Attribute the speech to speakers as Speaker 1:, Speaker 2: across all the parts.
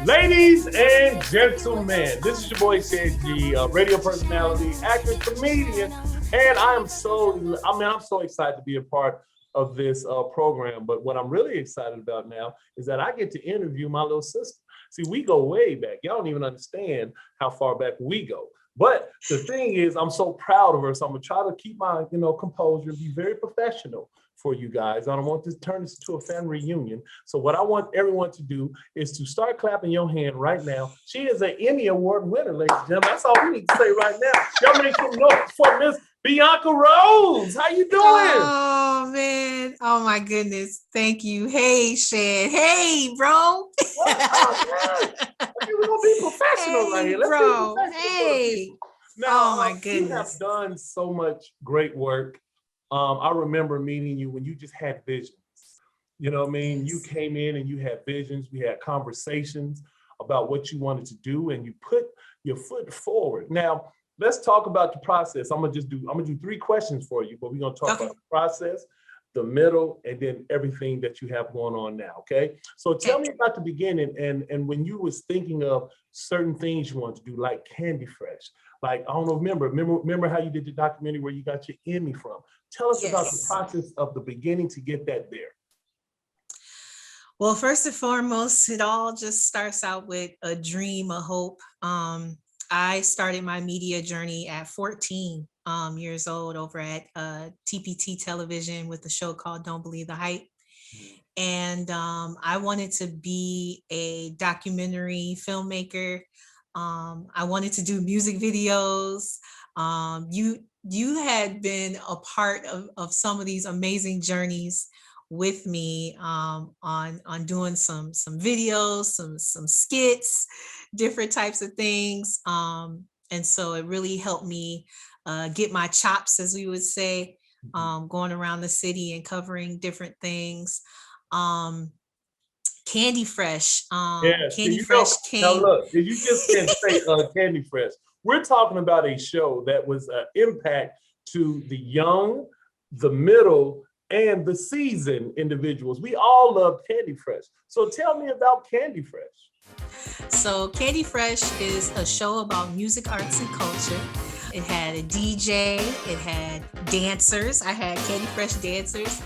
Speaker 1: Ladies and gentlemen, this is your boy CG, radio personality, actor, comedian, and I'm so excited to be a part of this program. But what I'm really excited about now is that I get to interview my little sister. See, we go way back. Y'all don't even understand how far back we go. But the thing is, I'm so proud of her, so I'm gonna try to keep my, composure and be very professional for you guys. I don't want this to turn this into a family reunion. So what I want everyone to do is to start clapping your hand right now. She is an Emmy Award winner, ladies and gentlemen. That's all we need to say right now. Y'all make some noise for Miss Bianca Rose. How you doing?
Speaker 2: Oh man. Oh my goodness. Thank you. Hey, Shed. Hey, bro.
Speaker 1: What? Oh, yeah. Okay, we're gonna be professional right here. Let's
Speaker 2: bro.
Speaker 1: be professional.
Speaker 2: Hey.
Speaker 1: Now,
Speaker 2: Oh my
Speaker 1: you have
Speaker 2: goodness.
Speaker 1: done so much great work. I remember meeting you when you just had visions. You know what I mean? You
Speaker 2: Yes.
Speaker 1: came in and you had visions. We had conversations about what you wanted to do, and you put your foot forward. Now, let's talk about the process. I'm gonna do three questions for you, but we're gonna talk
Speaker 2: Okay.
Speaker 1: about the process, the middle, and then everything that you have going on now. Okay. So tell
Speaker 2: Okay.
Speaker 1: me about the beginning and when you was thinking of certain things you wanted to do, like Candy Fresh. Like, I don't know, remember how you did the documentary where you got your Emmy from? Tell us about the
Speaker 2: Yes.
Speaker 1: process of the beginning to get that there.
Speaker 2: Well, first and foremost, it all just starts out with a dream, a hope. I started my media journey at 14 years old over at TPT Television with a show called Don't Believe the Hype. And I wanted to be a documentary filmmaker. I wanted to do music videos. You had been a part of some of these amazing journeys with me on doing some videos, some skits, different types of things. And so it really helped me get my chops, as we would say, going around the city and covering different things. Um,
Speaker 1: Yeah, see,
Speaker 2: Candy Fresh
Speaker 1: now
Speaker 2: came.
Speaker 1: look, you just can't say Candy Fresh. We're talking about a show that was an impact to the young, the middle, and the seasoned individuals. We all love Candy Fresh. So tell me about Candy Fresh.
Speaker 2: So Candy Fresh is a show about music, arts, and culture. It had a DJ, it had dancers. I had Candy Fresh dancers,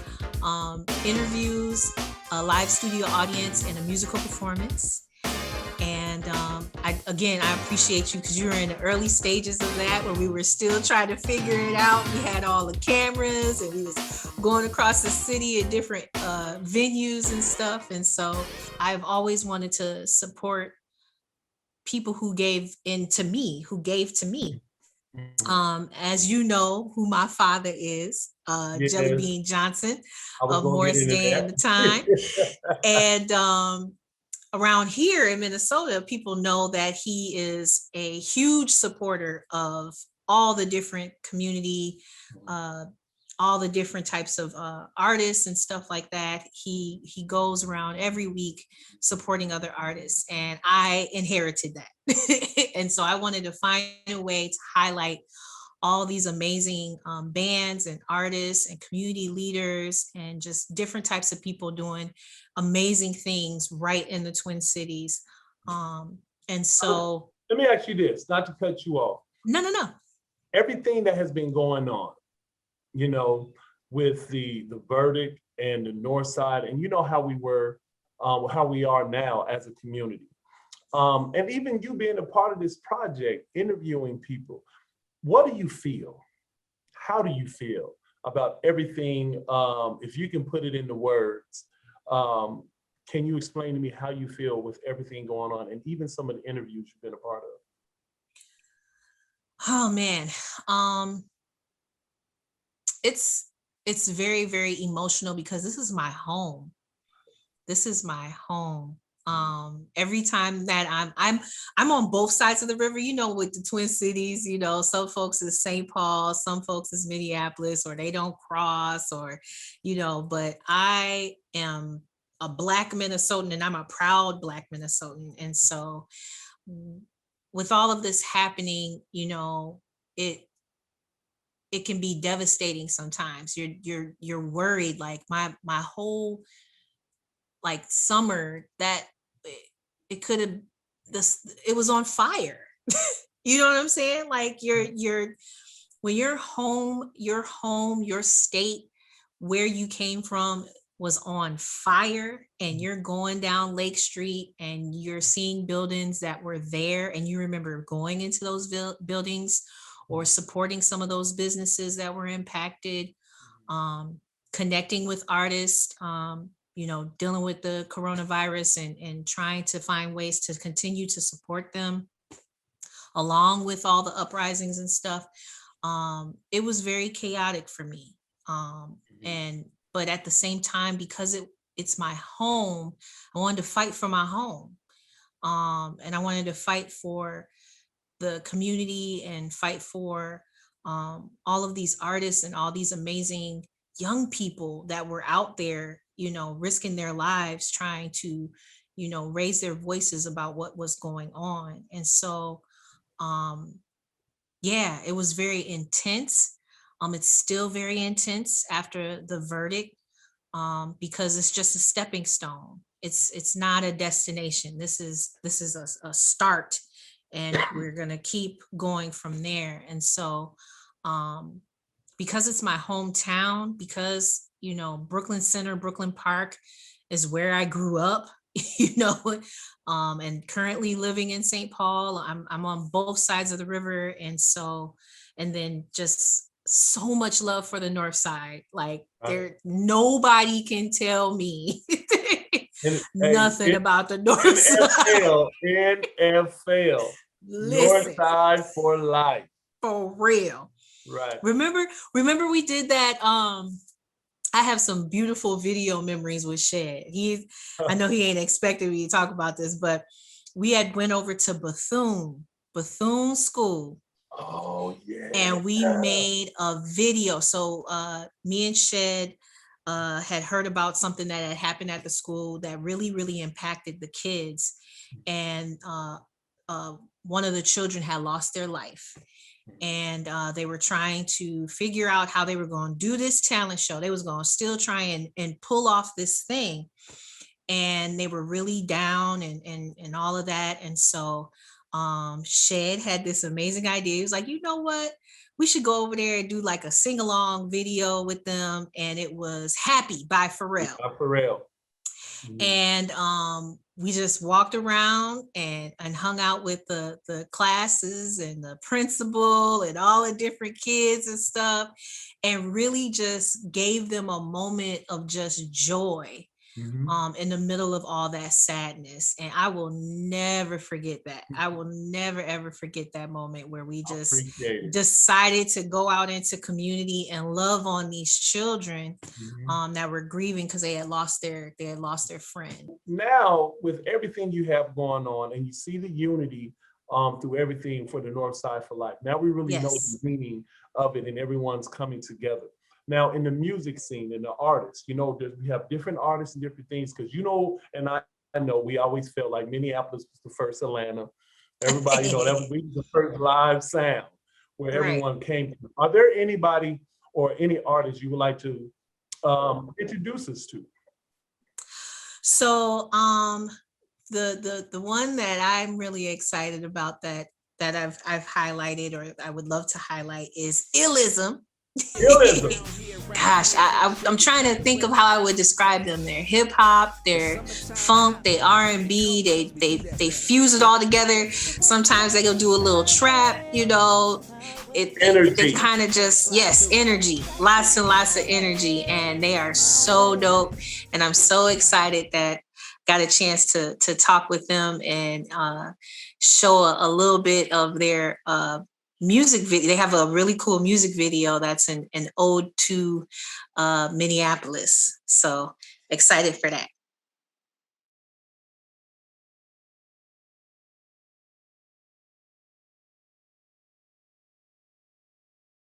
Speaker 2: interviews, a live studio audience, and a musical performance. And I appreciate you because you were in the early stages of that where we were still trying to figure it out. We had all the cameras and we was going across the city at different venues and stuff. And so I've always wanted to support people who gave to me.
Speaker 1: Mhm.
Speaker 2: As you know, who my father is, Jelly
Speaker 1: Yes,
Speaker 2: Bean Johnson
Speaker 1: I was
Speaker 2: of
Speaker 1: gonna get
Speaker 2: Morris
Speaker 1: into
Speaker 2: Day and the Time.
Speaker 1: that.
Speaker 2: And around here in Minnesota, people know that he is a huge supporter of all the different community, uh, all the different types of artists and stuff like that. He goes around every week supporting other artists, and I inherited that. And so I wanted to find a way to highlight all these amazing bands and artists and community leaders and just different types of people doing amazing things right in the Twin Cities. Um, and so,
Speaker 1: Let me ask you this, not to cut you off.
Speaker 2: no, no, no.
Speaker 1: Everything that has been going on, you know, with the verdict and the North Side, and you know how we were, how we are now as a community, and even you being a part of this project, interviewing people. What do you feel? How do you feel about everything? If you can put it into words, um, can you explain to me how you feel with everything going on, and even some of the interviews you've been a part of?
Speaker 2: Oh man, um, it's it's very very emotional because this is my home. This is my home. Every time that I'm on both sides of the river, you know, with the Twin Cities, you know, some folks is St. Paul, some folks is Minneapolis, or they don't cross, or, you know, but I am a Black Minnesotan and I'm a proud Black Minnesotan. And so with all of this happening, you know, it it can be devastating sometimes. You're worried, like my whole like summer that it could have this, it was on fire. You know what I'm saying? Like you're when you're home, your state where you came from was on fire, and you're going down Lake Street and you're seeing buildings that were there, and you remember going into those buildings or supporting some of those businesses that were impacted, connecting with artists, dealing with the coronavirus and trying to find ways to continue to support them along with all the uprisings and stuff. It was very chaotic for me. But at the same time, because it's my home, I wanted to fight for my home. And I wanted to fight for the community and fight for all of these artists and all these amazing young people that were out there, risking their lives trying to, raise their voices about what was going on. And so, yeah, it was very intense. It's still very intense after the verdict, because it's just a stepping stone. It's not a destination. This is a start, and we're gonna keep going from there. And so, because it's my hometown, because Brooklyn Center, Brooklyn Park is where I grew up, and currently living in St. Paul. I'm on both sides of the river, and then just so much love for the North Side. Like nobody can tell me nothing about the North Side.
Speaker 1: NFL, North Side for life.
Speaker 2: For real.
Speaker 1: Right.
Speaker 2: Remember we did that. I have some beautiful video memories with Shed. I know he ain't expecting me to talk about this, but we had went over to Bethune School.
Speaker 1: Oh yeah.
Speaker 2: And we made a video. So me and Shed had heard about something that had happened at the school that really, really impacted the kids. And one of the children had lost their life. And they were trying to figure out how they were going to do this talent show. They was going to still try and pull off this thing. And they were really down and all of that. And so Shed had this amazing idea. He was like, you know what? We should go over there and do like a sing-along video with them. And it was Happy by Pharrell.
Speaker 1: By Pharrell.
Speaker 2: Mm-hmm. And we just walked around and hung out with the classes and the principal and all the different kids and stuff, and really just gave them a moment of just joy. Mm-hmm. In the middle of all that sadness. And I will never forget that. I will never, ever forget that moment where we just decided to go out into community and love on these children, mm-hmm. That were grieving because they had lost their friend.
Speaker 1: Now, with everything you have going on, and you see the unity through everything for the North Side for Life, now we really know the meaning of it, and everyone's coming together. Now, in the music scene and the artists, we have different artists and different things, because and I know we always felt like Minneapolis was the first Atlanta. Everybody that was the first live sound where everyone came to. Are there anybody or any artists you would like to introduce us to?
Speaker 2: So the one that I'm really excited about that I've highlighted, or I would love to highlight, is Illism. Gosh, I'm trying to think of how I would describe them. They're hip hop, they're funk, they R&B, they fuse it all together. Sometimes they go do a little trap, They kind of just, energy, lots and lots of energy, and they are so dope. And I'm so excited that got a chance to talk with them and show a little bit of their music video. They have a really cool music video that's an ode to Minneapolis. So excited for that.